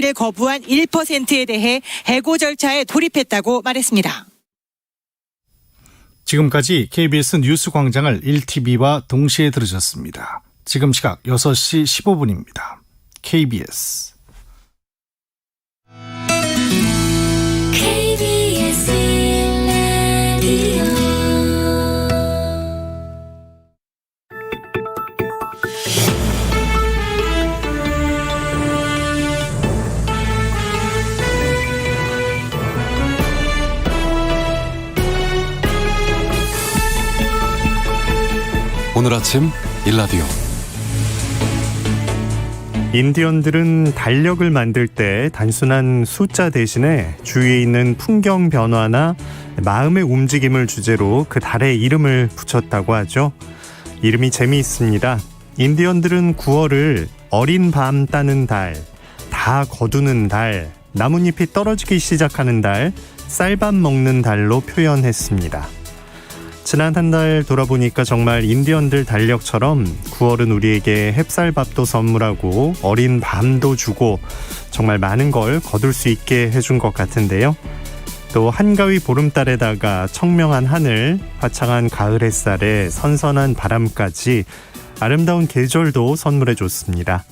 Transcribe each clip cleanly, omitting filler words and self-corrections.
를 거부한 1%에 대해 해고 절차에 돌입했다고 말했습니다. 지금까지 KBS 뉴스광장을 1TV와 동시에 들으셨습니다. 지금 시각 6시 15분입니다. KBS 오늘 아침 일라디오. 인디언들은 달력을 만들 때 단순한 숫자 대신에 주위에 있는 풍경 변화나 마음의 움직임을 주제로 그 달의 이름을 붙였다고 하죠. 이름이 재미있습니다. 인디언들은 9월을 어린 밤 따는 달, 다 거두는 달, 나뭇잎이 떨어지기 시작하는 달, 쌀밥 먹는 달로 표현했습니다. 지난 한 달 돌아보니까 정말 인디언들 달력처럼 9월은 우리에게 햅쌀밥도 선물하고 어린 밤도 주고 정말 많은 걸 거둘 수 있게 해준 것 같은데요. 또 한가위 보름달에다가 청명한 하늘, 화창한 가을 햇살에 선선한 바람까지 아름다운 계절도 선물해줬습니다.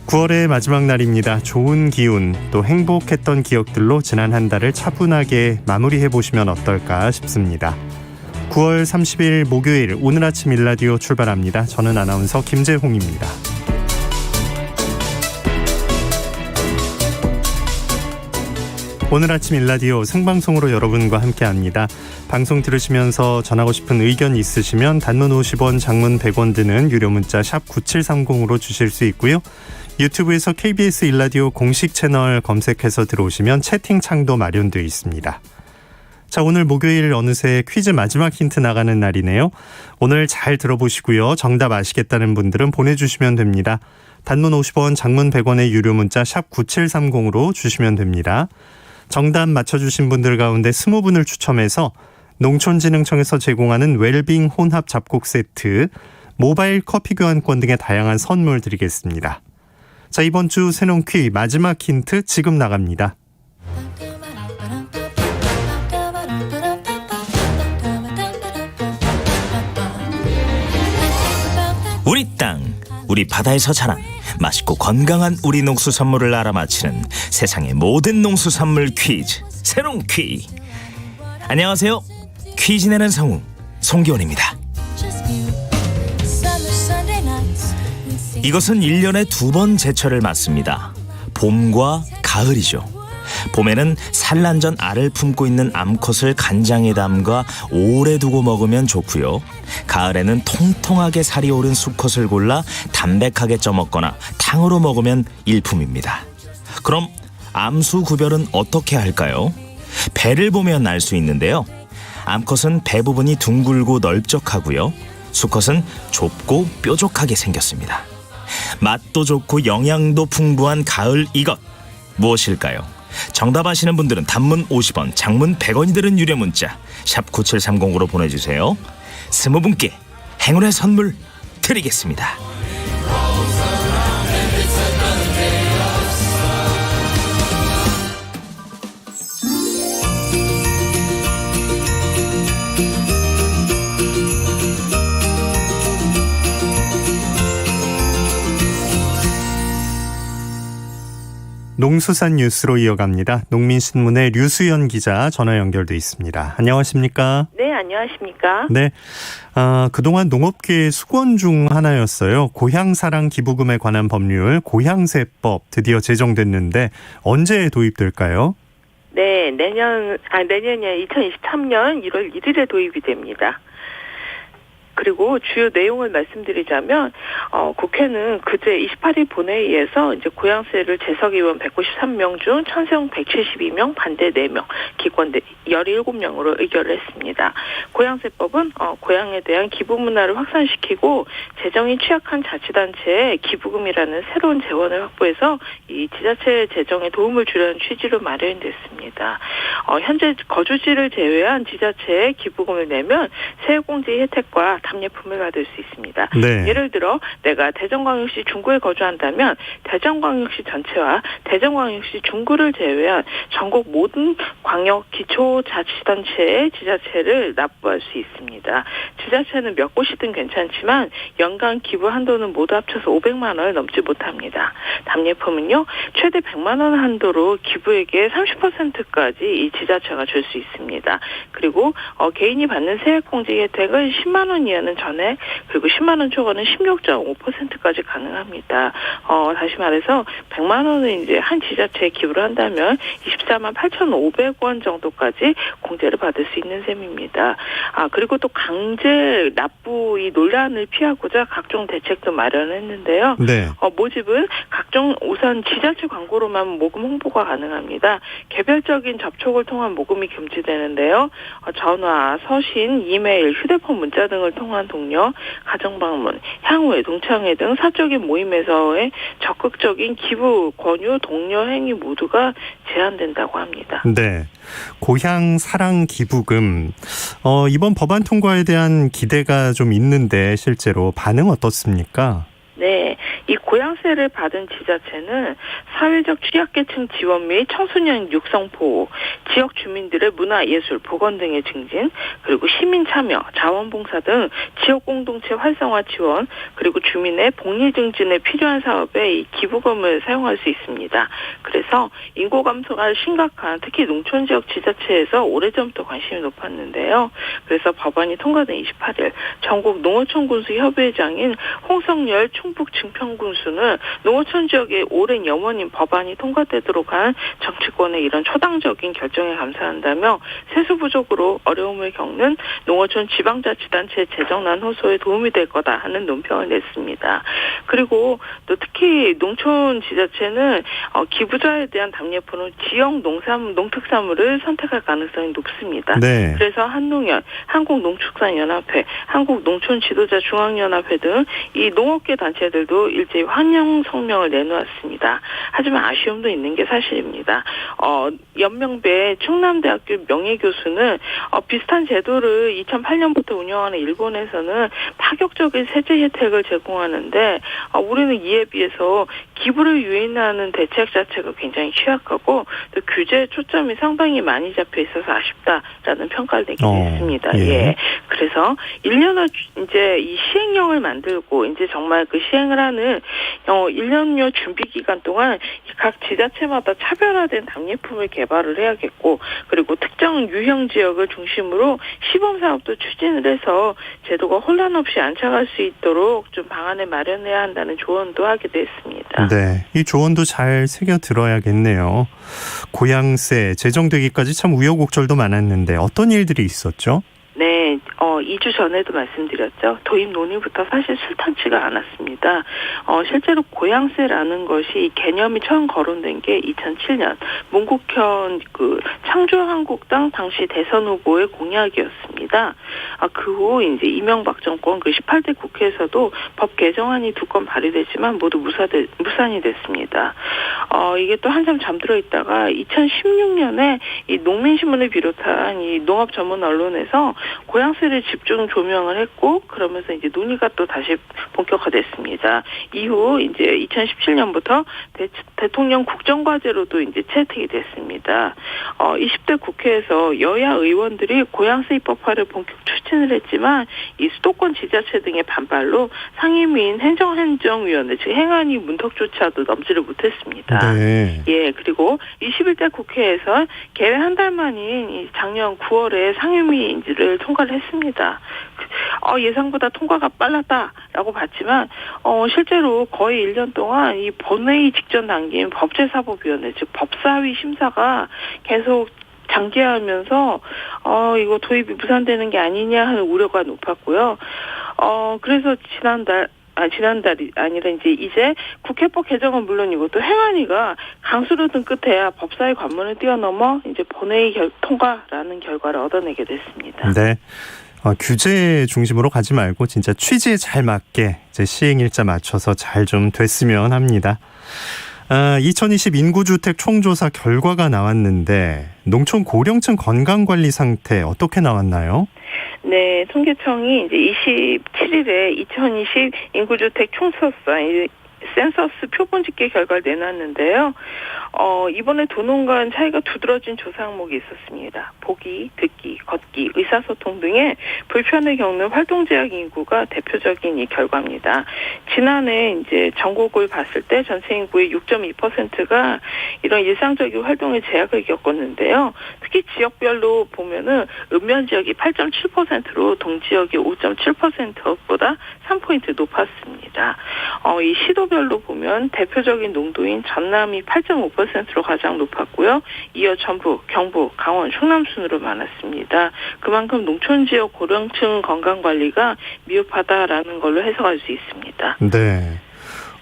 9월의 마지막 날입니다. 좋은 기운, 또 행복했던 기억들로 지난 한 달을 차분하게 마무리해보시면 어떨까 싶습니다. 9월 30일 목요일 오늘 아침 일라디오 출발합니다. 저는 아나운서 김재홍입니다. 오늘 아침 일라디오 생방송으로 여러분과 함께합니다. 방송 들으시면서 전하고 싶은 의견 있으시면 단문 50원, 장문 100원 드는 유료 문자 샵 9730으로 주실 수 있고요. 유튜브에서 KBS 일라디오 공식 채널 검색해서 들어오시면 채팅창도 마련되어 있습니다. 자, 오늘 목요일 어느새 퀴즈 마지막 힌트 나가는 날이네요. 오늘 잘 들어보시고요. 정답 아시겠다는 분들은 보내주시면 됩니다. 단문 50원, 장문 100원의 유료 문자 샵 9730으로 주시면 됩니다. 정답 맞춰주신 분들 가운데 20분을 추첨해서 농촌진흥청에서 제공하는 웰빙 혼합 잡곡 세트, 모바일 커피 교환권 등의 다양한 선물 드리겠습니다. 자, 이번 주 새로운 퀴즈 마지막 힌트 지금 나갑니다. 우리 땅, 우리 바다에서 자란 맛있고 건강한 우리 농수산물을 알아맞히는 세상의 모든 농수산물 퀴즈, 새로운 퀴즈. 안녕하세요. 퀴즈 내는 성우 송기원입니다. 이것은 1년에 2번 제철을 맞습니다. 봄과 가을이죠. 봄에는 산란전 알을 품고 있는 암컷을 간장에 담가 오래 두고 먹으면 좋고요. 가을에는 통통하게 살이 오른 수컷을 골라 담백하게 쪄먹거나 탕으로 먹으면 일품입니다. 그럼 암수 구별은 어떻게 할까요? 배를 보면 알 수 있는데요. 암컷은 배 부분이 둥글고 넓적하고요. 수컷은 좁고 뾰족하게 생겼습니다. 맛도 좋고 영양도 풍부한 가을 이것 무엇일까요? 정답 아시는 분들은 단문 50원, 장문 100원이 드는 유료 문자 샵 9730으로 보내주세요. 20분께 행운의 선물 드리겠습니다. 농수산 뉴스로 이어갑니다. 농민신문의 류수연 기자 전화 연결돼 있습니다. 안녕하십니까? 네, 안녕하십니까? 네, 그동안 농업계의 수건 중 하나였어요. 고향사랑 기부금에 관한 법률 고향세법 드디어 제정됐는데 언제 도입될까요? 네, 내년이 2023년 1월 1일에 도입이 됩니다. 그리고 주요 내용을 말씀드리자면 국회는 그제 28일 본회의에서 이제 고향세를 재석 의원 193명 중 찬성 172명, 반대 4명, 기권 17명으로 의결을 했습니다. 고향세법은 고향에 대한 기부 문화를 확산시키고 재정이 취약한 자치단체에 기부금이라는 새로운 재원을 확보해서 이 지자체 재정에 도움을 주려는 취지로 마련됐습니다. 현재 거주지를 제외한 지자체에 기부금을 내면 세액공제 혜택과 답례품을 받을 수 있습니다. 네. 예를 들어 내가 대전광역시 중구에 거주한다면 대전광역시 전체와 대전광역시 중구를 제외한 전국 모든 광역 기초자치단체의 지자체를 납부할 수 있습니다. 지자체는 몇 곳이든 괜찮지만 연간 기부 한도는 모두 합쳐서 500만 원을 넘지 못합니다. 답례품은요, 최대 100만 원 한도로 기부액의 30%까지 이 지자체가 줄 수 있습니다. 그리고 개인이 받는 세액공제 혜택은 10만 원 이하는 전액, 그리고 10만 원 초과는 16.5%까지 가능합니다. 다시 말해서 100만 원을 이제 한 지자체에 기부를 한다면 24만 8,500원 정도까지 공제를 받을 수 있는 셈입니다. 그리고 또 강제 납부 이 논란을 피하고자 각종 대책도 마련했는데요. 네. 모집은 각종 우선 지자체 광고로만 모금 홍보가 가능합니다. 개별적인 접촉을 통한 모금이 금지되는데요. 전화, 서신, 이메일, 휴대폰 문자 등을 통한 독려, 가정방문, 향후회, 동창회 등 사적인 모임에서의 적극적인 기부, 권유, 독려 행위 모두가 제한된다고 합니다. 네. 고향 사랑 기부금. 이번 법안 통과에 대한 기대가 좀 있는데 실제로 반응 어떻습니까? 네, 이 고향세를 받은 지자체는 사회적 취약계층 지원 및 청소년 육성 보호, 지역 주민들의 문화, 예술, 보건 등의 증진, 그리고 시민 참여, 자원봉사 등 지역 공동체 활성화 지원, 그리고 주민의 복리 증진에 필요한 사업에 이 기부금을 사용할 수 있습니다. 그래서 인구 감소가 심각한 특히 농촌 지역 지자체에서 오래전부터 관심이 높았는데요. 그래서 법안이 통과된 28일 전국 농어촌 군수 협의회장인 홍성열 충북 증평군수는 농어촌 지역의 오랜 염원인 법안이 통과되도록 한 정치권의 이런 초당적인 결정에 감사한다며 세수 부족으로 어려움을 겪는 농어촌 지방자치단체 재정난 호소에 도움이 될 거다 하는 논평을 냈습니다. 그리고 또 특히 농촌 지자체는 기부자에 대한 답례품은 지역 농특산물을 선택할 가능성이 높습니다. 네. 그래서 한농연, 한국농축산연합회, 한국농촌지도자중앙연합회 등 이 농업계 단체들도 일제히 환영 성명을 내놓았습니다. 하지만 아쉬움도 있는 게 사실입니다. 연명배 충남대학교 명예교수는 비슷한 제도를 2008년부터 운영하는 일본에서는 파격적인 세제 혜택을 제공하는데 우리는 이에 비해서 기부를 유인하는 대책 자체가 굉장히 취약하고 또 규제의 초점이 상당히 많이 잡혀 있어서 아쉽다라는 평가를 내기도 했습니다. 예. 예. 그래서 1년을 이제 이 시행령을 만들고 이제 정말 그 시행을 하는 1년여 준비 기간 동안 각 지자체마다 차별화된 답례품을 개발을 해야겠고, 그리고 특정 유형 지역을 중심으로 시범 사업도 추진을 해서 제도가 혼란 없이 안착할 수 있도록 좀 방안을 마련해야 한다는 조언도 하기도 했습니다. 네, 이 조언도 잘 새겨 들어야겠네요. 고향세 제정되기까지 참 우여곡절도 많았는데 어떤 일들이 있었죠? 네, 2주 전에도 말씀드렸죠. 도입 논의부터 사실 순탄치가 않았습니다. 실제로 고향세라는 것이 이 개념이 처음 거론된 게 2007년 문국현 그 창조한국당 당시 대선 후보의 공약이었습니다. 그 후 이제 이명박 정권 그 18대 국회에서도 법 개정안이 2건 발의되지만 모두 무산이 됐습니다. 이게 또 한참 잠들어 있다가 2016년에 이 농민신문을 비롯한 이 농업 전문 언론에서 고향세를 집중 조명을 했고, 그러면서 이제 논의가 또 다시 본격화됐습니다. 이후 이제 2017년부터 대통령 국정과제로도 이제 채택이 됐습니다. 20대 국회에서 여야 의원들이 고향세 입법화를 본격 추진을 했지만 이 수도권 지자체 등의 반발로 상임위인 행정위원회 즉 행안위 문턱조차도 넘지를 못했습니다. 네. 예, 그리고 21대 국회에서 개회 한 달 만인 작년 9월에 상임위를 통과를 했습니다. 예상보다 통과가 빨랐다라고 봤지만 실제로 거의 1년 동안 이 본회의 직전 단계인 법제사법위원회 즉 법사위 심사가 계속 장기화하면서 이거 도입이 무산되는 게 아니냐 하는 우려가 높았고요. 그래서 지난달이 아니라 이제 국회법 개정은 물론이고 또 행안위가 강수를 든 끝에야 법사위 관문을 뛰어넘어 이제 본회의 통과라는 결과를 얻어내게 됐습니다. 네. 규제 중심으로 가지 말고 진짜 취지에 잘 맞게 이제 시행일자 맞춰서 잘 좀 됐으면 합니다. 2020 인구주택 총조사 결과가 나왔는데 농촌 고령층 건강관리 상태 어떻게 나왔나요? 네, 통계청이 이제 27일에 2020 인구주택 총수사 센서스 표본 집계 결과를 내놨는데요. 이번에 도농 간 차이가 두드러진 조사 항목이 있었습니다. 보기, 듣기, 걷기, 의사소통 등의 불편을 겪는 활동 제약 인구가 대표적인 이 결과입니다. 지난해 이제 전국을 봤을 때 전체 인구의 6.2%가 이런 일상적인 활동에 제약을 겪었는데요. 특히 지역별로 보면은 읍면 지역이 8.7%로 동지역이 5.7%보다 3포인트 높았습니다. 이 시도별로 보면 대표적인 농도인 전남이 8.5%로 가장 높았고요. 이어 전북, 경북, 강원, 충남 순으로 많았습니다. 그만큼 농촌 지역 고령층 건강관리가 미흡하다라는 걸로 해석할 수 있습니다. 네.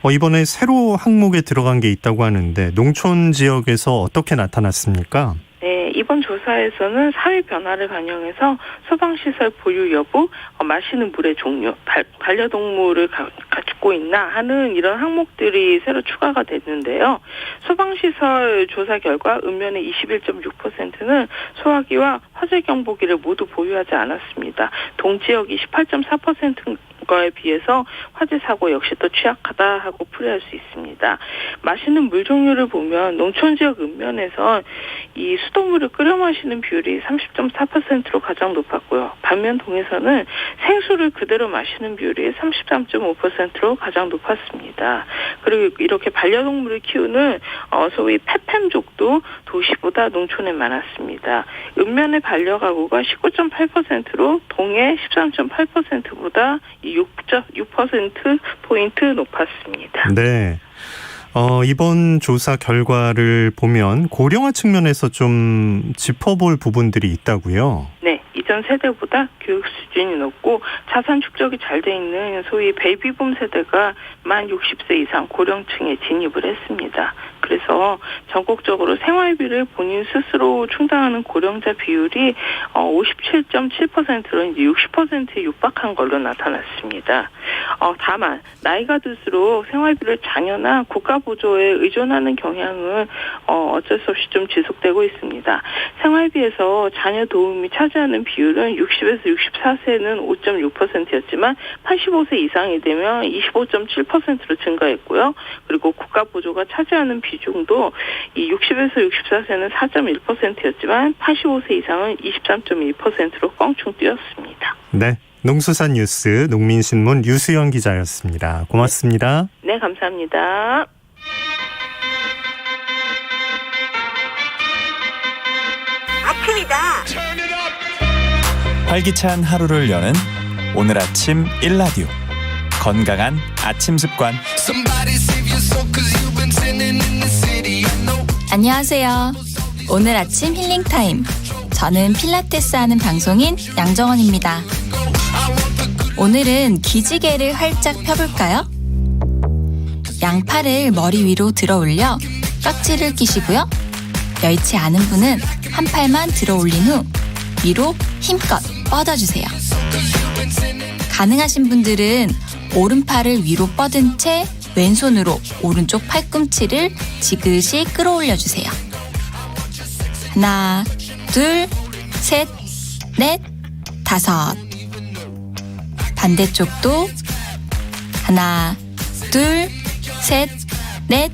이번에 새로 항목에 들어간 게 있다고 하는데 농촌 지역에서 어떻게 나타났습니까? 네, 이번 조사에서는 사회 변화를 반영해서 소방시설 보유 여부, 마시는 물의 종류, 반려동물을 갖고 있나 하는 이런 항목들이 새로 추가가 됐는데요. 소방시설 조사 결과 읍면의 21.6%는 소화기와 화재경보기를 모두 보유하지 않았습니다. 동지역이 18.4%에 비해서 화재 사고 역시 또 취약하다 하고 풀이할 수 있습니다. 마시는 물 종류를 보면 농촌 지역 읍면에서 이 수돗물을 끓여 마시는 비율이 30.4%로 가장 높았고요. 반면 동에서는 생수를 그대로 마시는 비율이 33.5%로 가장 높았습니다. 그리고 이렇게 반려동물을 키우는 소위 페팸족도 도시보다 농촌에 많았습니다. 읍면의 반려가구가 19.8%로 동해 13.8%보다 6.6%포인트 높았습니다. 네. 이번 조사 결과를 보면 고령화 측면에서 좀 짚어볼 부분들이 있다고요? 네. 이전 세대보다 교육 수준이 높고 자산 축적이 잘 돼 있는 소위 베이비붐 세대가 만 60세 이상 고령층에 진입을 했습니다. 그래서 전국적으로 생활비를 본인 스스로 충당하는 고령자 비율이 57.7%로 이제 60%에 육박한 걸로 나타났습니다. 다만 나이가 들수록 생활비를 장려나 국가 보조에 의존하는 경향은 어쩔 수 없이 좀 지속되고 있습니다. 생활비에서 자녀 도움이 차지하는 비율은 60에서 64세는 5.6%였지만 85세 이상이 되면 25.7%로 증가했고요. 그리고 국가 보조가 차지하는 비중도 이 60에서 64세는 4.1%였지만 85세 이상은 23.1%로 껑충 뛰었습니다. 네. 농수산뉴스 농민신문 유수연 기자였습니다. 고맙습니다. 네, 감사합니다. 아침이다. 활기찬 하루를 여는 오늘 아침 1라디오 건강한 아침 습관. 안녕하세요. 오늘 아침 힐링타임. 저는 필라테스 하는 방송인 양정원입니다. 오늘은 기지개를 활짝 펴볼까요? 양팔을 머리 위로 들어 올려 깍지를 끼시고요. 여의치 않은 분은 한 팔만 들어 올린 후 위로 힘껏 뻗어주세요. 가능하신 분들은 오른팔을 위로 뻗은 채 왼손으로 오른쪽 팔꿈치를 지그시 끌어올려주세요. 하나, 둘, 셋, 넷, 다섯. 반대쪽도 하나, 둘, 셋, 넷,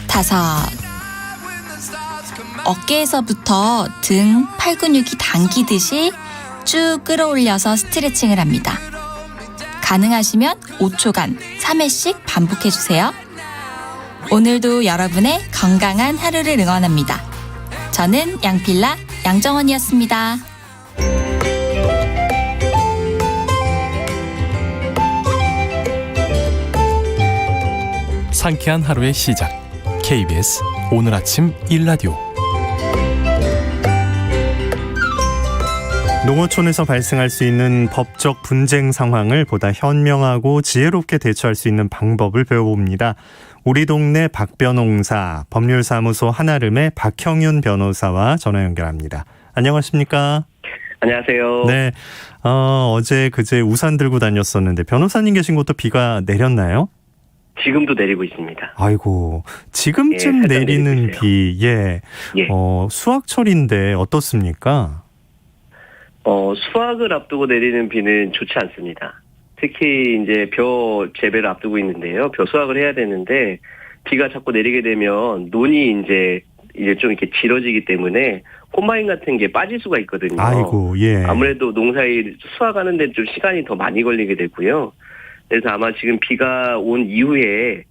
다섯. 어깨에서부터 등, 팔 근육이 당기듯이 쭉 끌어올려서 스트레칭을 합니다. 가능하시면 5초간 3회씩 반복해주세요. 오늘도 여러분의 건강한 하루를 응원합니다. 저는 양필라 양정원이었습니다. 상쾌한 하루의 시작. KBS 오늘 아침 1라디오. 농어촌에서 발생할 수 있는 법적 분쟁 상황을 보다 현명하고 지혜롭게 대처할 수 있는 방법을 배워봅니다. 우리 동네 박변홍사 법률사무소 한아름의 박형윤 변호사와 전화 연결합니다. 안녕하십니까? 안녕하세요. 네, 어제 그제 우산 들고 다녔었는데 변호사님 계신 곳도 비가 내렸나요? 지금도 내리고 있습니다. 아이고, 지금쯤 내리는 비, 예. 수학철인데 어떻습니까? 수확을 앞두고 내리는 비는 좋지 않습니다. 특히 이제 벼 재배를 앞두고 있는데요. 벼 수확을 해야 되는데 비가 자꾸 내리게 되면 논이 이제 좀 이렇게 질어지기 때문에 콤바인 같은 게 빠질 수가 있거든요. 아이고, 예. 아무래도 농사일 수확하는데 좀 시간이 더 많이 걸리게 되고요. 그래서 아마 지금 비가 온 이후에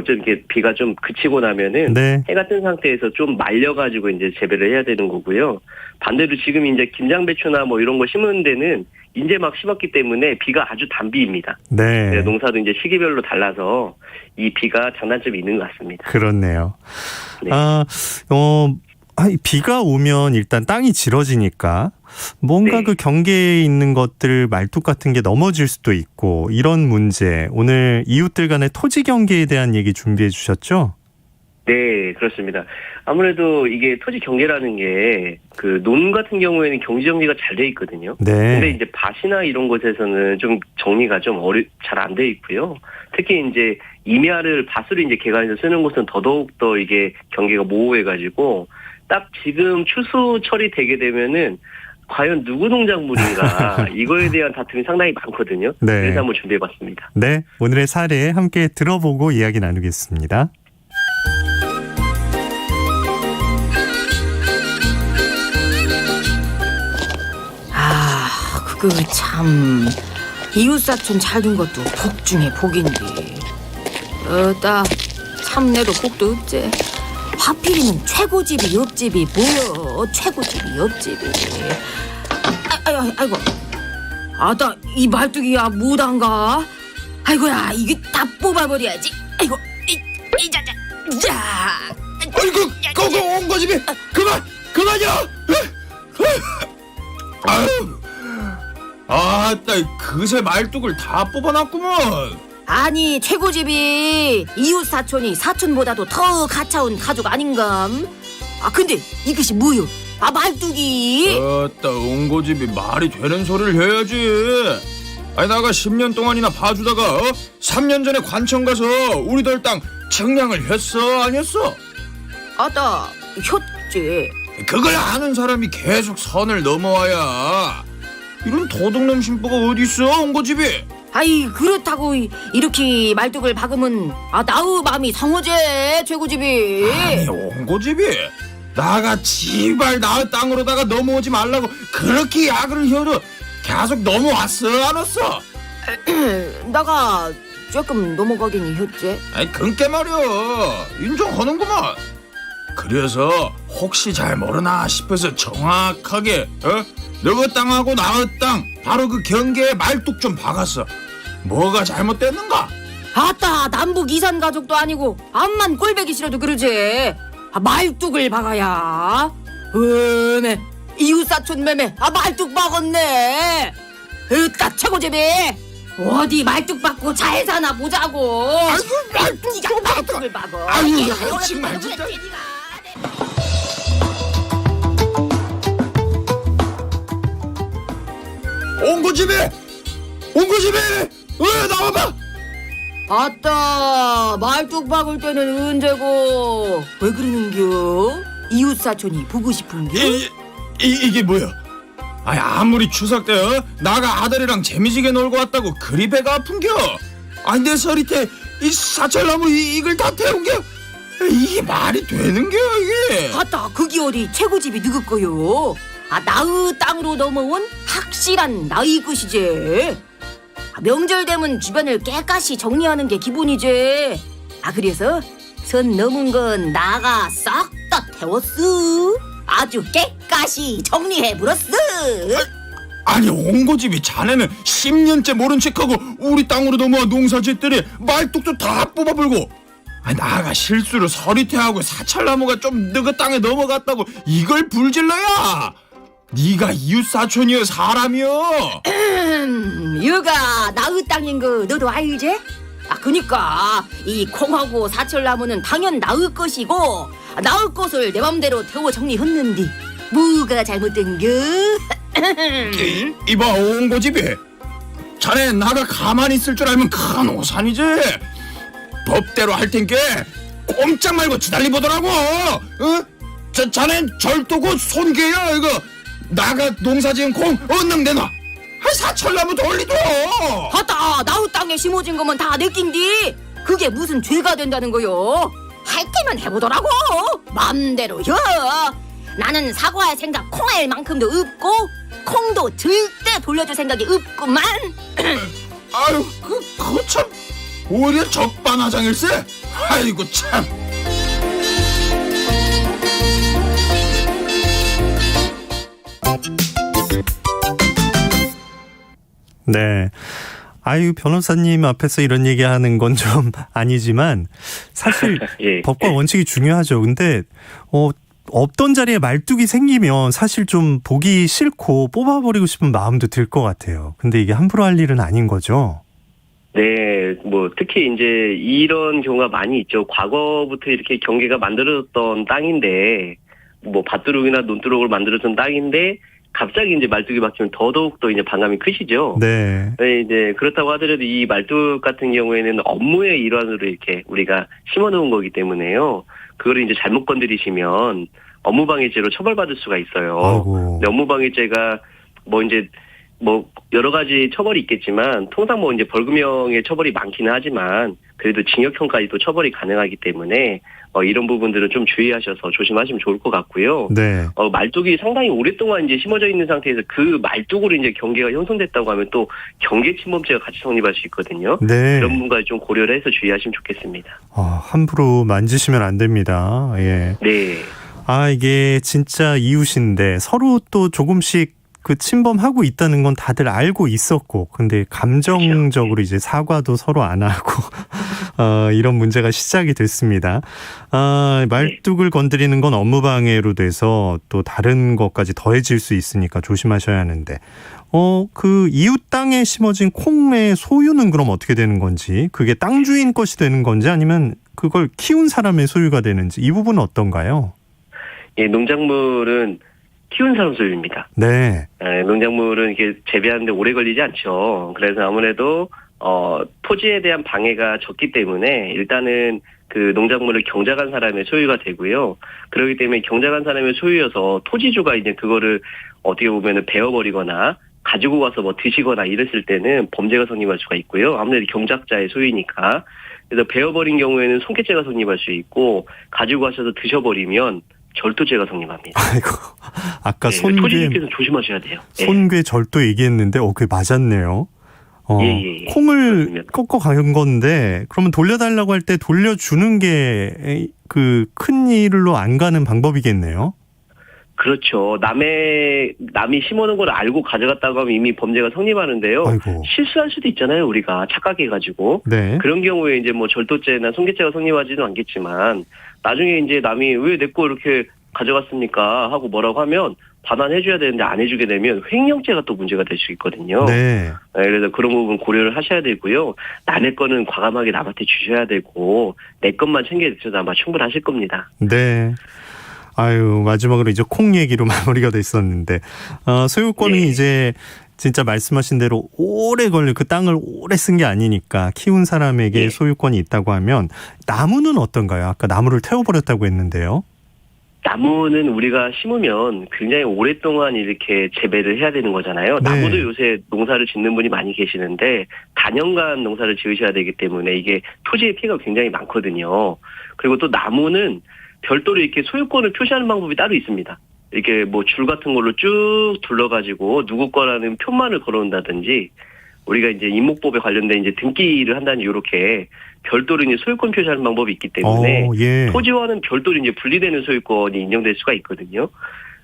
좀 이렇게 비가 좀 그치고 나면은 네. 해가 뜬 상태에서 좀 말려가지고 이제 재배를 해야 되는 거고요. 반대로 지금 이제 김장배추나 뭐 이런 거 심은 데는 이제 막 심었기 때문에 비가 아주 단비입니다. 네. 농사도 이제 시기별로 달라서 이 비가 장단점이 있는 것 같습니다. 그렇네요. 네. 비가 오면 일단 땅이 질어지니까 뭔가 네. 그 경계에 있는 것들 말뚝 같은 게 넘어질 수도 있고 이런 문제 오늘 이웃들 간의 토지 경계에 대한 얘기 준비해 주셨죠? 네, 그렇습니다. 아무래도 이게 토지 경계라는 게 그 논 같은 경우에는 경지 정리가 잘 돼 있거든요. 네. 근데 이제 밭이나 이런 곳에서는 좀 정리가 좀 잘 안 돼 있고요. 특히 이제 임야를 밭으로 이제 개간해서 쓰는 곳은 더더욱 더 이게 경계가 모호해가지고 딱 지금 추수철이 되게 되면은 과연 누구 농작물인가 이거에 대한 다툼이 상당히 많거든요. 네. 그래서 한번 준비해봤습니다. 네, 오늘의 사례 함께 들어보고 이야기 나누겠습니다. 그거 참 이웃사촌 잘 된 것도 복 중에 복인데 어따 참내도 복도 없지. 하필이면 최고집이 옆집이 뭐여. 최고집이 옆집이. 아이고 아따 이 말뚝이야 못한가. 아이고야 이게 다 뽑아버려야지. 아이고 이자자 자. 아이고 거기 온 거집이 그만이야. 아유. 아따 그새 말뚝을 다 뽑아놨구먼. 아니 최고집이 이웃사촌이 사촌보다도 더 가차운 가족 아닌감. 근데 이것이 뭐요? 말뚝이. 아따 옹고집이 말이 되는 소리를 해야지. 아니 나가 10년 동안이나 봐주다가 3년 전에 관청 가서 우리들 땅 측량을 했어 안 했어? 아따 했지. 그걸 아는 사람이 계속 선을 넘어와야. 이런 도둑놈 심보가 어디 있어 옹고집이. 아이 그렇다고 이렇게 말뚝을 박으면 나의 마음이 상하제 최고집이. 아니 옹고집이 나가 지발 나의 땅으로다가 넘어오지 말라고 그렇게 야근을 해도 계속 넘어왔어 안 왔어? 나가 조금 넘어가긴 했지. 아니 그니까 말이야 인정하는구만. 그래서 혹시 잘 모르나 싶어서 정확하게 너의 땅하고 나의 땅 바로 그 경계에 말뚝 좀 박았어. 뭐가 잘못됐는가? 아따 남북 이산 가족도 아니고 암만 꼴배기 싫어도 그러지. 말뚝을 박아야. 음에 이웃사촌 매매 말뚝 박았네. 으따 최고집이 어디 말뚝 박고 잘 사나 보자고. 아이고 말뚝 좀 말뚝을 박어. 아유 정말 진짜. 옹고집이 나와봐. 아따 말뚝 박을 때는 언제고 왜 그러는겨? 이웃사촌이 보고 싶은겨? 이게 뭐야? 아니 아무리 추석 때 나가 아들이랑 재미지게 놀고 왔다고 그리 배가 아픈겨. 아니 내 서리태 이 사철나무 이걸 다 태운겨. 이게 말이 되는겨 이게. 아따 그게 어디 최고집이 누구 거요? 나의 땅으로 넘어온 확실한 나의 것이지. 명절 되면 주변을 깨끗이 정리하는 게 기본이지. 그래서 선 넘은 건 나가 싹 다 태웠어. 아주 깨끗이 정리해버렸어. 아니 옹고집이 자네는 10년째 모른 척하고 우리 땅으로 넘어와 농사짓더니 말뚝도 다 뽑아불고. 아니 나가 실수로 서리태하고 사찰나무가 좀 너그 땅에 넘어갔다고 이걸 불질러야. 네가 이웃사촌이여 사람이여. 여가 나의 땅인 거 너도 알지? 그니까 이 콩하고 사철나무는 당연 나의 것이고 나의 것을 내 맘대로 태워 정리했는데 뭐가 잘못된겨? 이봐 옹고집이 자네 나가 가만히 있을 줄 알면 큰 오산이지. 법대로 할 텐께 꼼짝 말고 지달리 보더라고. 자넨 절도고 손괴야 이거. 나가 농사지은 콩 얼른 내놔. 사철나무 돌리도. 하다 나우 땅에 심어진 거면 다 내낀디. 그게 무슨 죄가 된다는 거요. 할 때면 해보더라고. 맘대로 혀. 나는 사과할 생각 콩할 만큼도 없고 콩도 절대 돌려줄 생각이 없구만. 아유 그거 참 오히려 적반하장일세. 아이고 참. 네. 아유, 변호사님 앞에서 이런 얘기하는 건 좀 아니지만 사실 예. 법과 원칙이 중요하죠. 근데 없던 자리에 말뚝이 생기면 사실 좀 보기 싫고 뽑아버리고 싶은 마음도 들 것 같아요. 근데 이게 함부로 할 일은 아닌 거죠. 네, 뭐 특히 이제 이런 경우가 많이 있죠. 과거부터 이렇게 경계가 만들어졌던 땅인데, 뭐 밭두룩이나 논두룩을 만들어준 땅인데 갑자기 이제 말뚝이 바뀌면 더더욱 더 이제 반감이 크시죠. 네. 네, 이제 그렇다고 하더라도 이 말뚝 같은 경우에는 업무의 일환으로 이렇게 우리가 심어놓은 거기 때문에요. 그거를 이제 잘못 건드리시면 업무방해죄로 처벌받을 수가 있어요. 아이고. 근데 업무방해죄가 뭐 이제 뭐 여러 가지 처벌이 있겠지만 통상 뭐 이제 벌금형의 처벌이 많기는 하지만 그래도 징역형까지도 처벌이 가능하기 때문에 이런 부분들은 좀 주의하셔서 조심하시면 좋을 것 같고요. 네. 말뚝이 상당히 오랫동안 이제 심어져 있는 상태에서 그 말뚝으로 이제 경계가 형성됐다고 하면 또 경계침범죄가 같이 성립할 수 있거든요. 네. 이런 부분까지 좀 고려를 해서 주의하시면 좋겠습니다. 함부로 만지시면 안 됩니다. 예. 네. 이게 진짜 이웃인데 서로 또 조금씩 그 침범하고 있다는 건 다들 알고 있었고, 근데 감정적으로 이제 사과도 서로 안 하고 이런 문제가 시작이 됐습니다. 말뚝을 건드리는 건 업무방해로 돼서 또 다른 것까지 더해질 수 있으니까 조심하셔야 하는데, 그 이웃 땅에 심어진 콩의 소유는 그럼 어떻게 되는 건지, 그게 땅 주인 것이 되는 건지 아니면 그걸 키운 사람의 소유가 되는지, 이 부분은 어떤가요? 예, 농작물은 키운 사람 소유입니다. 네. 농작물은 이게 재배하는데 오래 걸리지 않죠. 그래서 아무래도 토지에 대한 방해가 적기 때문에 일단은 그 농작물을 경작한 사람의 소유가 되고요. 그렇기 때문에 경작한 사람의 소유여서 토지주가 이제 그거를 어떻게 보면은 베어버리거나 가지고 가서 뭐 드시거나 이랬을 때는 범죄가 성립할 수가 있고요. 아무래도 경작자의 소유니까. 그래서 베어버린 경우에는 손괴죄가 성립할 수 있고 가지고 가셔서 드셔버리면 절도죄가 성립합니다. 아이고, 아까 네, 손괴 토지주께서 조심하셔야 돼요. 손괴 절도 얘기했는데 그게 맞았네요. 예. 콩을 꺾어 간 건데 그러면 돌려달라고 할 때 돌려주는 게 그 큰 일로 안 가는 방법이겠네요. 그렇죠. 남이 심어놓은 걸 알고 가져갔다고 하면 이미 범죄가 성립하는데요. 아이고. 실수할 수도 있잖아요, 우리가 착각해가지고. 네. 그런 경우에 이제 뭐 절도죄나 손괴죄가 성립하지는 않겠지만 나중에 이제 남이 왜 내 거 이렇게 가져갔습니까 하고 뭐라고 하면 반환해줘야 되는데 안 해주게 되면 횡령죄가 또 문제가 될 수 있거든요. 네. 그래서 그런 부분 고려를 하셔야 되고요. 남의 거는 과감하게 남한테 주셔야 되고 내 것만 챙겨주셔도 아마 충분하실 겁니다. 네. 아유, 마지막으로 이제 콩 얘기로 마무리가 됐었는데, 소유권이 네. 이제 진짜 말씀하신 대로 오래 걸려, 그 땅을 오래 쓴 게 아니니까 키운 사람에게 네. 소유권이 있다고 하면 나무는 어떤가요? 아까 나무를 태워버렸다고 했는데요. 나무는 우리가 심으면 굉장히 오랫동안 이렇게 재배를 해야 되는 거잖아요. 네. 나무도 요새 농사를 짓는 분이 많이 계시는데 단연간 농사를 지으셔야 되기 때문에 이게 토지의 피해가 굉장히 많거든요. 그리고 또 나무는 별도로 이렇게 소유권을 표시하는 방법이 따로 있습니다. 이렇게 뭐 줄 같은 걸로 쭉 둘러가지고 누구 거라는 표만을 걸어온다든지 우리가 이제 임목법에 관련된 이제 등기를 한다는 이렇게 별도로 이제 소유권 표시하는 방법이 있기 때문에 예. 토지와는 별도로 이제 분리되는 소유권이 인정될 수가 있거든요.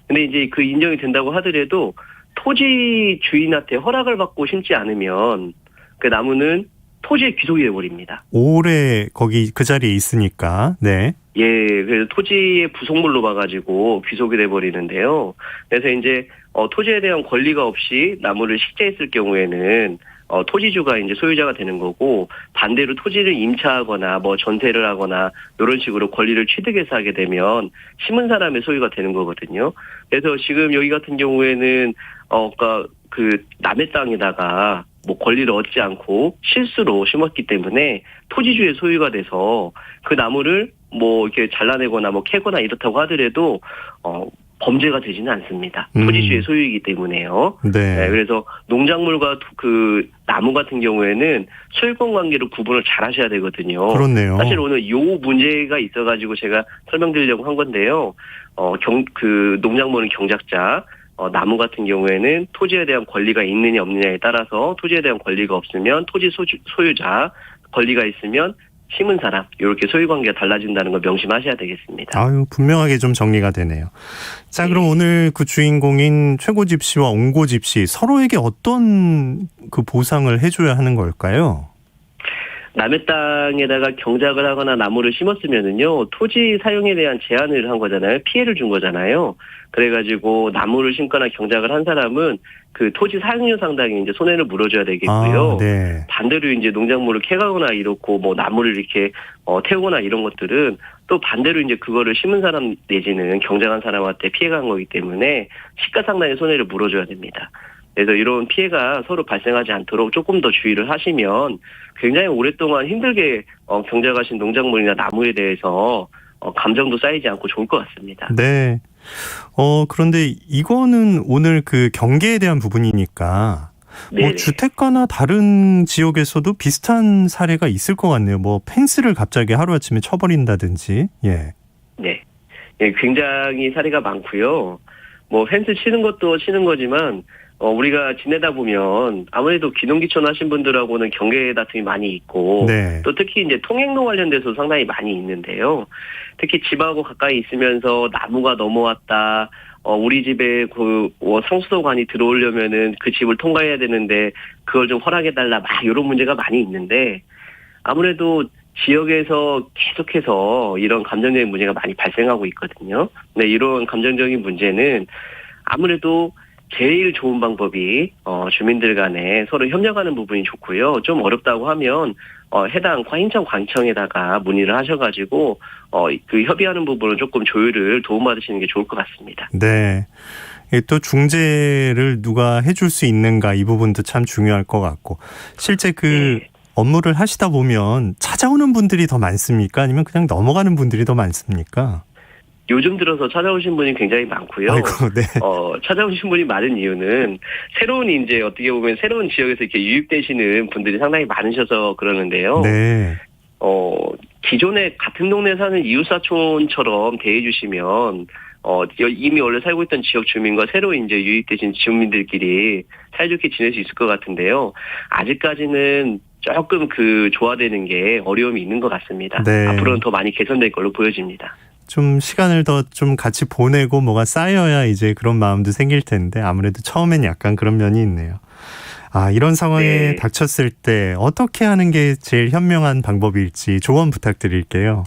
근데 이제 그 인정이 된다고 하더라도 토지 주인한테 허락을 받고 심지 않으면 그 나무는 토지에 귀속이 돼버립니다. 오래 거기 그 자리에 있으니까. 네. 예, 그래서 토지의 부속물로 봐가지고 귀속이 돼버리는데요. 그래서 이제 토지에 대한 권리가 없이 나무를 식재했을 경우에는 토지주가 이제 소유자가 되는 거고 반대로 토지를 임차하거나 뭐 전세를 하거나 이런 식으로 권리를 취득해서 하게 되면 심은 사람의 소유가 되는 거거든요. 그래서 지금 여기 같은 경우에는 그러니까 그 남의 땅에다가 뭐 권리를 얻지 않고 실수로 심었기 때문에 토지주의 소유가 돼서 그 나무를 뭐 이렇게 잘라내거나 뭐 캐거나 이렇다고 하더라도 범죄가 되지는 않습니다. 토지주의 소유이기 때문에요. 네, 그래서 농작물과 그 나무 같은 경우에는 소유권 관계로 구분을 잘 하셔야 되거든요. 그렇네요. 사실 오늘 요 문제가 있어가지고 제가 설명드리려고 한 건데요. 그 농작물은 경작자, 나무 같은 경우에는 토지에 대한 권리가 있느냐 없느냐에 따라서 토지에 대한 권리가 없으면 토지 소유자, 권리가 있으면 심은 사람, 이렇게 소유관계가 달라진다는 걸 명심하셔야 되겠습니다. 아유, 분명하게 좀 정리가 되네요. 자, 그럼 오늘 그 주인공인 최고집시와 옹고집시 서로에게 어떤 그 보상을 해줘야 하는 걸까요? 남의 땅에다가 경작을 하거나 나무를 심었으면은요, 토지 사용에 대한 제한을 한 거잖아요. 피해를 준 거잖아요. 그래가지고 나무를 심거나 경작을 한 사람은 그 토지 사용료 상당히 이제 손해를 물어줘야 되겠고요. 네. 반대로 이제 농작물을 캐가거나 이렇고 뭐 나무를 이렇게 태우거나 이런 것들은 또 반대로 이제 그거를 심은 사람 내지는 경작한 사람한테 피해가 간 거기 때문에 시가상당의 손해를 물어줘야 됩니다. 그래서 이런 피해가 서로 발생하지 않도록 조금 더 주의를 하시면 굉장히 오랫동안 힘들게 경작하신 농작물이나 나무에 대해서 감정도 쌓이지 않고 좋을 것 같습니다. 네. 그런데 이거는 오늘 그 경계에 대한 부분이니까 뭐 주택가나 다른 지역에서도 비슷한 사례가 있을 것 같네요. 뭐 펜스를 갑자기 하루아침에 쳐버린다든지. 예. 네. 예, 굉장히 사례가 많고요. 뭐 펜스 치는 것도 치는 거지만 우리가 지내다 보면 아무래도 귀농귀촌 하신 분들하고는 경계 다툼이 많이 있고 또 특히 이제 통행로 관련돼서 상당히 많이 있는데요. 특히 집하고 가까이 있으면서 나무가 넘어왔다. 우리 집에 그 상수도관이 들어오려면은 그 집을 통과해야 되는데 그걸 좀 허락해달라. 막 이런 문제가 많이 있는데 아무래도 지역에서 계속해서 이런 감정적인 문제가 많이 발생하고 있거든요. 근데 이런 감정적인 문제는 아무래도 제일 좋은 방법이 주민들 간에 서로 협력하는 부분이 좋고요. 좀 어렵다고 하면 해당 인천광청에다가 문의를 하셔가지고 그 협의하는 부분은 조금 조율을 도움받으시는 게 좋을 것 같습니다. 네. 또 중재를 누가 해줄 수 있는가 이 부분도 참 중요할 것 같고 실제 그 업무를 하시다 보면 찾아오는 분들이 더 많습니까? 아니면 그냥 넘어가는 분들이 더 많습니까? 요즘 들어서 찾아오신 분이 굉장히 많고요. 아이고, 네. 찾아오신 분이 많은 이유는 새로운 이제 어떻게 보면 새로운 지역에서 이렇게 유입되시는 분들이 상당히 많으셔서 그러는데요. 네. 기존에 같은 동네에 사는 이웃사촌처럼 대해주시면 이미 원래 살고 있던 지역 주민과 새로 이제 유입되신 주민들끼리 사이좋게 지낼 수 있을 것 같은데요. 아직까지는 조금 그 조화되는 게 어려움이 있는 것 같습니다. 네. 앞으로는 더 많이 개선될 걸로 보여집니다. 좀 시간을 더 좀 같이 보내고 뭐가 쌓여야 이제 그런 마음도 생길 텐데 아무래도 처음엔 약간 그런 면이 있네요. 이런 상황에 닥쳤을 때 어떻게 하는 게 제일 현명한 방법일지 조언 부탁드릴게요.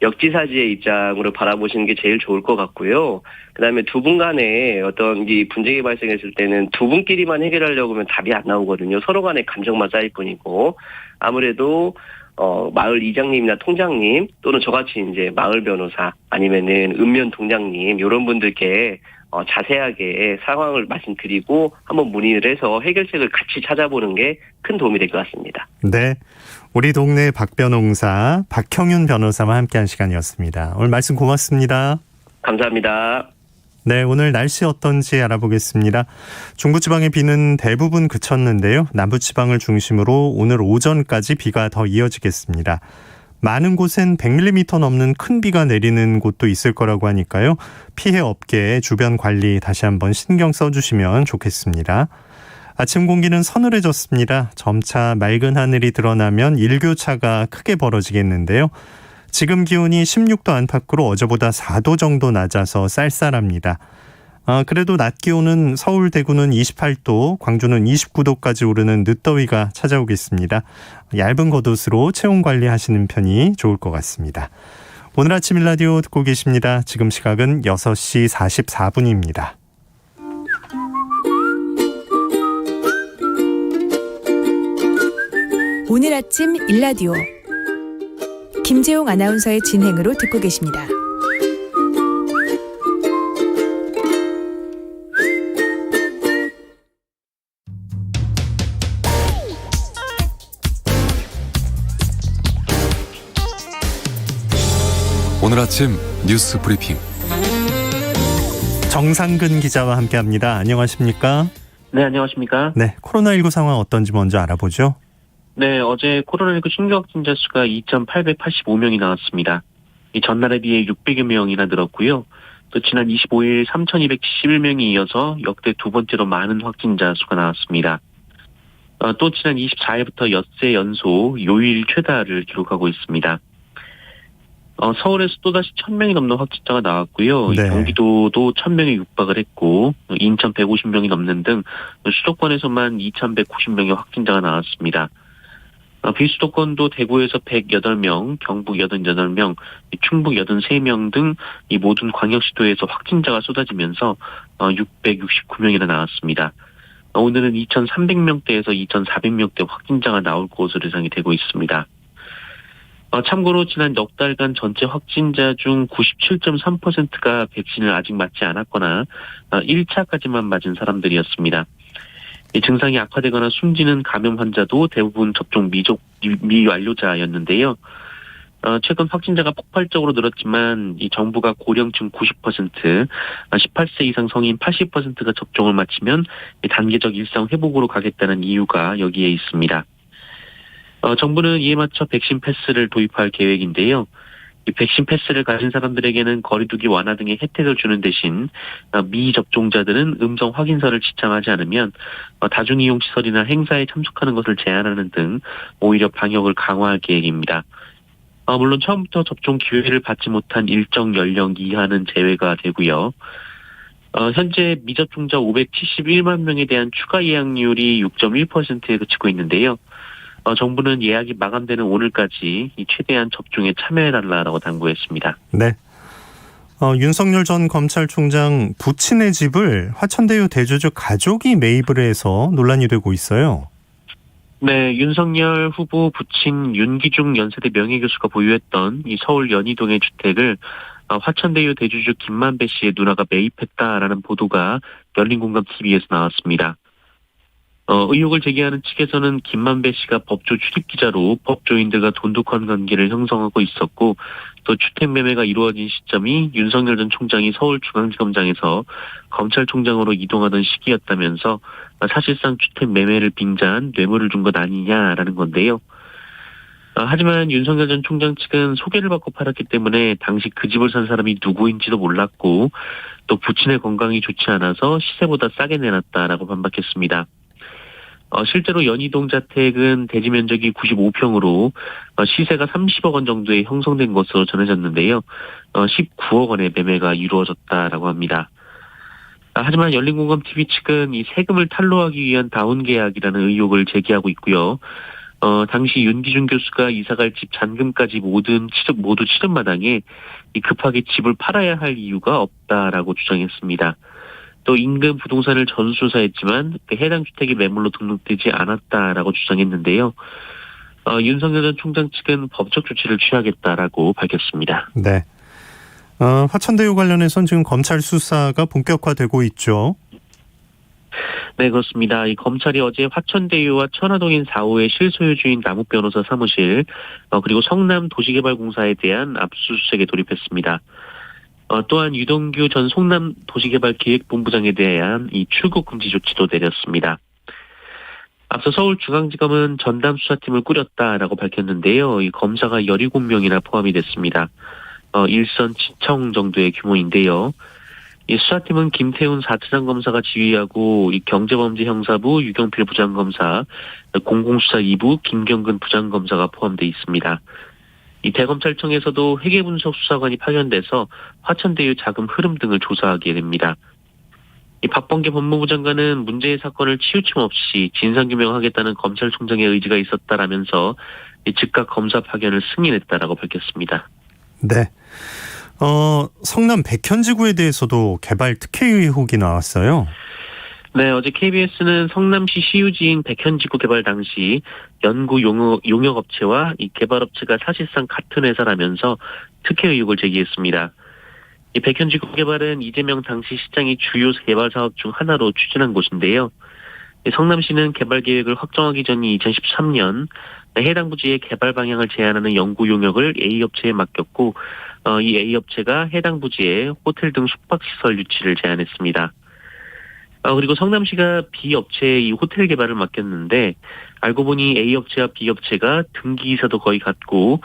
역지사지의 입장으로 바라보시는 게 제일 좋을 것 같고요. 그다음에 두 분 간에 어떤 이 분쟁이 발생했을 때는 두 분끼리만 해결하려고 하면 답이 안 나오거든요. 서로 간에 감정만 쌓일 뿐이고 아무래도 마을 이장님이나 통장님 또는 저같이 이제 마을 변호사 아니면은 읍면 동장님 이런 분들께 자세하게 상황을 말씀드리고 한번 문의를 해서 해결책을 같이 찾아보는 게 큰 도움이 될 것 같습니다. 네. 우리 동네 박변홍사 박형윤 변호사와 함께한 시간이었습니다. 오늘 말씀 고맙습니다. 감사합니다. 네, 오늘 날씨 어떤지 알아보겠습니다. 중부지방의 비는 대부분 그쳤는데요. 남부지방을 중심으로 오늘 오전까지 비가 더 이어지겠습니다. 많은 곳엔 100mm 넘는 큰 비가 내리는 곳도 있을 거라고 하니까요. 피해 없게 주변 관리 다시 한번 신경 써주시면 좋겠습니다. 아침 공기는 서늘해졌습니다. 점차 맑은 하늘이 드러나면 일교차가 크게 벌어지겠는데요. 지금 기온이 16도 안팎으로 어제보다 4도 정도 낮아서 쌀쌀합니다. 그래도 낮 기온은 서울, 대구는 28도, 광주는 29도까지 오르는 늦더위가 찾아오겠습니다. 얇은 겉옷으로 체온 관리하시는 편이 좋을 것 같습니다. 오늘 아침 일라디오 듣고 계십니다. 지금 시각은 6시 44분입니다. 오늘 아침 일라디오 김재용 아나운서의 진행으로 듣고 계십니다. 오늘 아침 뉴스 브리핑 정상근 기자와 함께합니다. 안녕하십니까? 네, 안녕하십니까? 네, 코로나19 상황 어떤지 먼저 알아보죠. 네, 어제 코로나19 신규 확진자 수가 2,885명이 나왔습니다. 이 전날에 비해 600여 명이나 늘었고요. 또 지난 25일 3,271명이 이어서 역대 두 번째로 많은 확진자 수가 나왔습니다. 또 지난 24일부터 엿새 연속 요일 최다를 기록하고 있습니다. 서울에서 또다시 1,000명이 넘는 확진자가 나왔고요. 네. 경기도도 1,000명이 육박을 했고 인천 150명이 넘는 등 수도권에서만 2,190명의 확진자가 나왔습니다. 비수도권도 대구에서 108명, 경북 88명, 충북 83명 등 이 모든 광역시도에서 확진자가 쏟아지면서 669명이나 나왔습니다. 오늘은 2,300명대에서 2,400명대 확진자가 나올 것으로 예상이 되고 있습니다. 참고로 지난 넉 달간 전체 확진자 중 97.3%가 백신을 아직 맞지 않았거나 1차까지만 맞은 사람들이었습니다. 이 증상이 악화되거나 숨지는 감염 환자도 대부분 접종 미완료자였는데요. 최근 확진자가 폭발적으로 늘었지만 이 정부가 고령층 90%, 18세 이상 성인 80%가 접종을 마치면 단계적 일상 회복으로 가겠다는 이유가 여기에 있습니다. 정부는 이에 맞춰 백신 패스를 도입할 계획인데요. 이 백신 패스를 가진 사람들에게는 거리두기 완화 등의 혜택을 주는 대신 미접종자들은 음성 확인서를 지참하지 않으면 다중이용시설이나 행사에 참석하는 것을 제한하는 등 오히려 방역을 강화할 계획입니다. 물론 처음부터 접종 기회를 받지 못한 일정 연령 이하는 제외가 되고요. 현재 미접종자 571만 명에 대한 추가 예약률이 6.1%에 그치고 있는데요. 정부는 예약이 마감되는 오늘까지 최대한 접종에 참여해달라고 당부했습니다. 네. 윤석열 전 검찰총장 부친의 집을 화천대유 대주주 가족이 매입을 해서 논란이 되고 있어요. 네, 윤석열 후보 부친 윤기중 연세대 명예교수가 보유했던 이 서울 연희동의 주택을 화천대유 대주주 김만배 씨의 누나가 매입했다라는 보도가 열린공감TV에서 나왔습니다. 의혹을 제기하는 측에서는 김만배 씨가 법조 출입기자로 법조인들과 돈독한 관계를 형성하고 있었고 또 주택 매매가 이루어진 시점이 윤석열 전 총장이 서울중앙지검장에서 검찰총장으로 이동하던 시기였다면서 사실상 주택 매매를 빙자한 뇌물을 준 것 아니냐라는 건데요. 하지만 윤석열 전 총장 측은 소개를 받고 팔았기 때문에 당시 그 집을 산 사람이 누구인지도 몰랐고 또 부친의 건강이 좋지 않아서 시세보다 싸게 내놨다라고 반박했습니다. 실제로 연희동 자택은 대지 면적이 95평으로 시세가 30억 원 정도에 형성된 것으로 전해졌는데요. 19억 원의 매매가 이루어졌다라고 합니다. 하지만 열린공감TV 측은 이 세금을 탈루하기 위한 다운 계약이라는 의혹을 제기하고 있고요. 당시 윤기중 교수가 이사갈 집 잔금까지 모두 치른 마당에 급하게 집을 팔아야 할 이유가 없다라고 주장했습니다. 또 인근 부동산을 전수조사했지만 해당 주택이 매물로 등록되지 않았다라고 주장했는데요. 윤석열 전 총장 측은 법적 조치를 취하겠다라고 밝혔습니다. 네. 화천대유 관련해서는 지금 검찰 수사가 본격화되고 있죠. 네, 그렇습니다. 이 검찰이 어제 화천대유와 천화동인 4호의 실소유주인 남욱 변호사 사무실 그리고 성남 도시개발공사에 대한 압수수색에 돌입했습니다. 또한 유동규 전 성남 도시개발기획본부장에 대한 이 출국 금지 조치도 내렸습니다. 앞서 서울중앙지검은 전담 수사팀을 꾸렸다라고 밝혔는데요. 이 검사가 17명이나 포함이 됐습니다. 일선 지청 정도의 규모인데요. 이 수사팀은 김태훈 4차장 검사가 지휘하고 이 경제범죄형사부 유경필 부장검사, 공공수사 2부 김경근 부장검사가 포함되어 있습니다. 이 대검찰청에서도 회계분석수사관이 파견돼서 화천대유 자금 흐름 등을 조사하게 됩니다. 이 박범계 법무부 장관은 문제의 사건을 치우침 없이 진상규명하겠다는 검찰총장의 의지가 있었다라면서 즉각 검사 파견을 승인했다라고 밝혔습니다. 네. 성남 백현지구에 대해서도 개발 특혜 의혹이 나왔어요. 네, 어제 KBS는 성남시 시유지인 백현지구 개발 당시 연구 용역업체와 이 개발업체가 사실상 같은 회사라면서 특혜 의혹을 제기했습니다. 이 백현지구 개발은 이재명 당시 시장이 주요 개발 사업 중 하나로 추진한 곳인데요. 성남시는 개발 계획을 확정하기 전인 2013년 해당 부지의 개발 방향을 제안하는 연구 용역을 A업체에 맡겼고 이 A업체가 해당 부지에 호텔 등 숙박시설 유치를 제안했습니다. 그리고 성남시가 B업체에 이 호텔 개발을 맡겼는데 알고 보니 A업체와 B업체가 등기이사도 거의 같고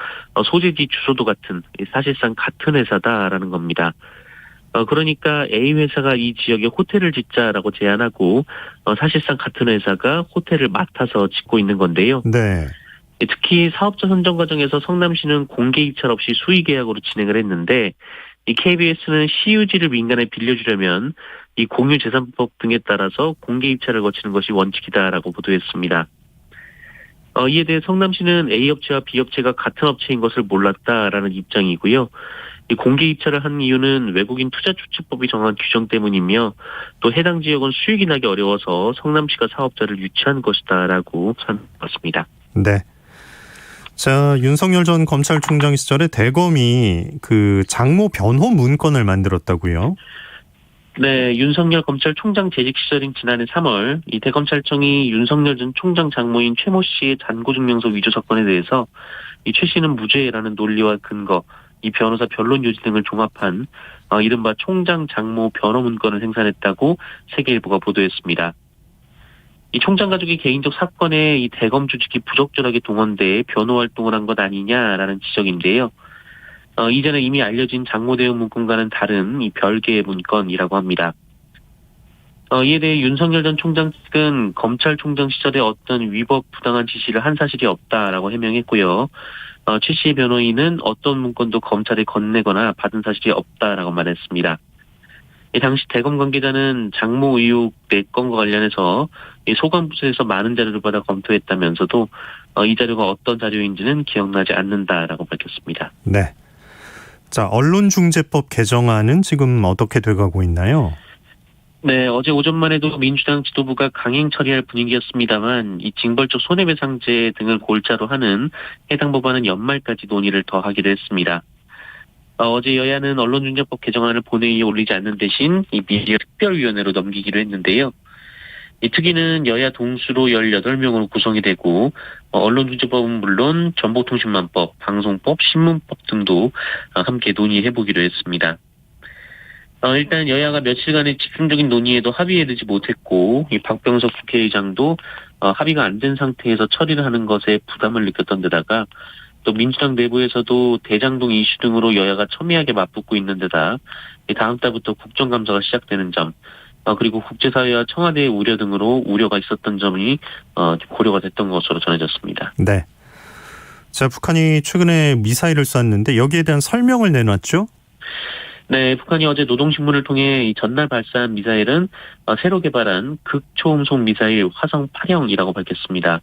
소재지 주소도 같은 사실상 같은 회사다라는 겁니다. 그러니까 A 회사가 이 지역에 호텔을 짓자라고 제안하고 사실상 같은 회사가 호텔을 맡아서 짓고 있는 건데요. 네. 특히 사업자 선정 과정에서 성남시는 공개 입찰 없이 수의 계약으로 진행을 했는데 이 KBS는 시유지를 민간에 빌려주려면 이 공유재산법 등에 따라서 공개 입찰을 거치는 것이 원칙이다라고 보도했습니다. 이에 대해 성남시는 A업체와 B업체가 같은 업체인 것을 몰랐다라는 입장이고요. 이 공개 입찰을 한 이유는 외국인 투자추측법이 정한 규정 때문이며 또 해당 지역은 수익이 나기 어려워서 성남시가 사업자를 유치한 것이다라고 설명했습니다. 네. 자, 윤석열 전 검찰총장 시절에 대검이 그 장모 변호 문건을 만들었다고요? 네, 윤석열 검찰총장 재직 시절인 지난해 3월 이 대검찰청이 윤석열 전 총장 장모인 최모 씨의 잔고증명서 위조 사건에 대해서 이 최 씨는 무죄라는 논리와 근거, 이 변호사 변론 요지 등을 종합한 이른바 총장 장모 변호 문건을 생산했다고 세계일보가 보도했습니다. 이 총장 가족이 개인적 사건에 이 대검 조직이 부적절하게 동원돼 변호 활동을 한 것 아니냐라는 지적인데요. 이전에 이미 알려진 장모 대응 문건과는 다른 이 별개의 문건이라고 합니다. 이에 대해 윤석열 전 총장 측은 검찰총장 시절에 어떤 위법 부당한 지시를 한 사실이 없다라고 해명했고요. 최 씨의 변호인은 어떤 문건도 검찰에 건네거나 받은 사실이 없다라고 말했습니다. 당시 대검 관계자는 장모 의혹 4건과 관련해서 소관부서에서 많은 자료를 받아 검토했다면서도 이 자료가 어떤 자료인지는 기억나지 않는다라고 밝혔습니다. 네. 자, 언론중재법 개정안은 지금 어떻게 돼가고 있나요? 네, 어제 오전만 해도 민주당 지도부가 강행 처리할 분위기였습니다만 이 징벌적 손해배상제 등을 골자로 하는 해당 법안은 연말까지 논의를 더 하기로 했습니다. 어제 여야는 언론중재법 개정안을 본회의에 올리지 않는 대신 이 미디어 특별위원회로 넘기기로 했는데요. 이 특위는 여야 동수로 18명으로 구성이 되고 언론중재법은 물론 정보통신망법, 방송법, 신문법 등도 함께 논의해보기로 했습니다. 일단 여야가 며칠간의 집중적인 논의에도 합의에 이르지 못했고 이 박병석 국회의장도 합의가 안 된 상태에서 처리를 하는 것에 부담을 느꼈던 데다가 또 민주당 내부에서도 대장동 이슈 등으로 여야가 첨예하게 맞붙고 있는 데다 다음 달부터 국정감사가 시작되는 점 그리고 국제사회와 청와대의 우려 등으로 우려가 있었던 점이 고려가 됐던 것으로 전해졌습니다. 네. 자, 북한이 최근에 미사일을 쐈는데 여기에 대한 설명을 내놨죠? 네, 북한이 어제 노동신문을 통해 이 전날 발사한 미사일은 새로 개발한 극초음속 미사일 화성 8형이라고 밝혔습니다.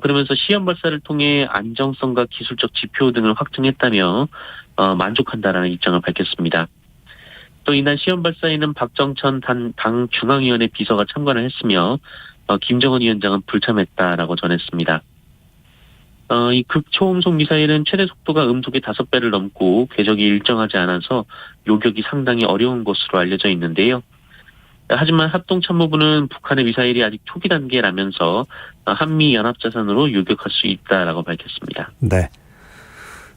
그러면서 시험 발사를 통해 안정성과 기술적 지표 등을 확증했다며 만족한다라는 입장을 밝혔습니다. 또 이날 시험 발사에는 박정천 당 중앙위원회 비서가 참관을 했으며 김정은 위원장은 불참했다라고 전했습니다. 이 극초음속 미사일은 최대 속도가 음속의 5배를 넘고 궤적이 일정하지 않아서 요격이 상당히 어려운 것으로 알려져 있는데요. 하지만 합동참모부는 북한의 미사일이 아직 초기 단계라면서 한미 연합자산으로 요격할 수 있다라고 밝혔습니다. 네.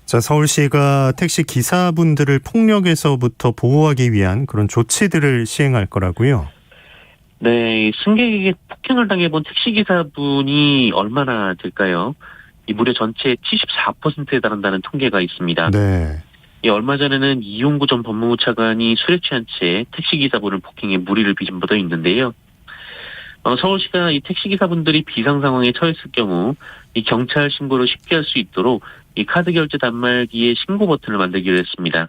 자, 서울시가 택시 기사분들을 폭력에서부터 보호하기 위한 그런 조치들을 시행할 거라고요? 네, 승객에게 폭행을 당해본 택시기사분이 얼마나 될까요? 이 무려 전체의 74%에 달한다는 통계가 있습니다. 네. 얼마 전에는 이용구 전 법무부 차관이 술에 취한 채 택시기사분을 폭행해 무리를 빚은 바도 있는데요. 서울시가 이 택시기사분들이 비상 상황에 처했을 경우 이 경찰 신고를 쉽게 할 수 있도록 이 카드 결제 단말기에 신고 버튼을 만들기로 했습니다.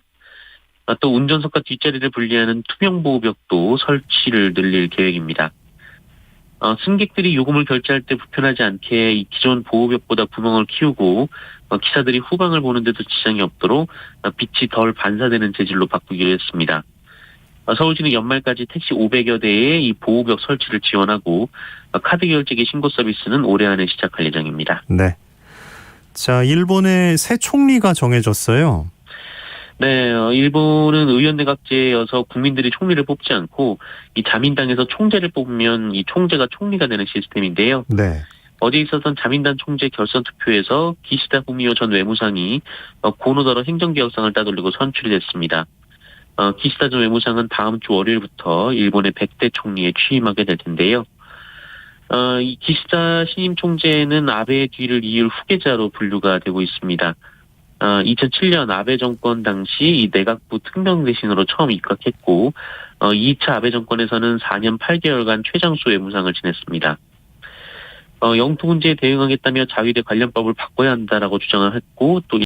또 운전석과 뒷자리를 분리하는 투명 보호벽도 설치를 늘릴 계획입니다. 승객들이 요금을 결제할 때 불편하지 않게 이 기존 보호벽보다 구멍을 키우고 기사들이 후방을 보는데도 지장이 없도록 빛이 덜 반사되는 재질로 바꾸기로 했습니다. 서울시는 연말까지 택시 500여 대의 이 보호벽 설치를 지원하고 카드 결제기 신고 서비스는 올해 안에 시작할 예정입니다. 네. 자, 일본의 새 총리가 정해졌어요. 네, 일본은 의원내각제여서 국민들이 총리를 뽑지 않고 이 자민당에서 총재를 뽑으면 이 총재가 총리가 되는 시스템인데요. 네. 어제 있었던 자민당 총재 결선 투표에서 기시다 후미오 전 외무상이 고노다로 행정개혁상을 따돌리고 선출이 됐습니다. 기시다 전 외무상은 다음 주 월요일부터 일본의 100대 총리에 취임하게 될 텐데요. 이 기시다 신임 총재는 아베의 뒤를 이을 후계자로 분류가 되고 있습니다. 2007년 아베 정권 당시 이 내각부 특명 대신으로 처음 입각했고 2차 아베 정권에서는 4년 8개월간 최장수 외무상을 지냈습니다. 영토 문제에 대응하겠다며 자위대 관련법을 바꿔야 한다라고 주장을 했고 또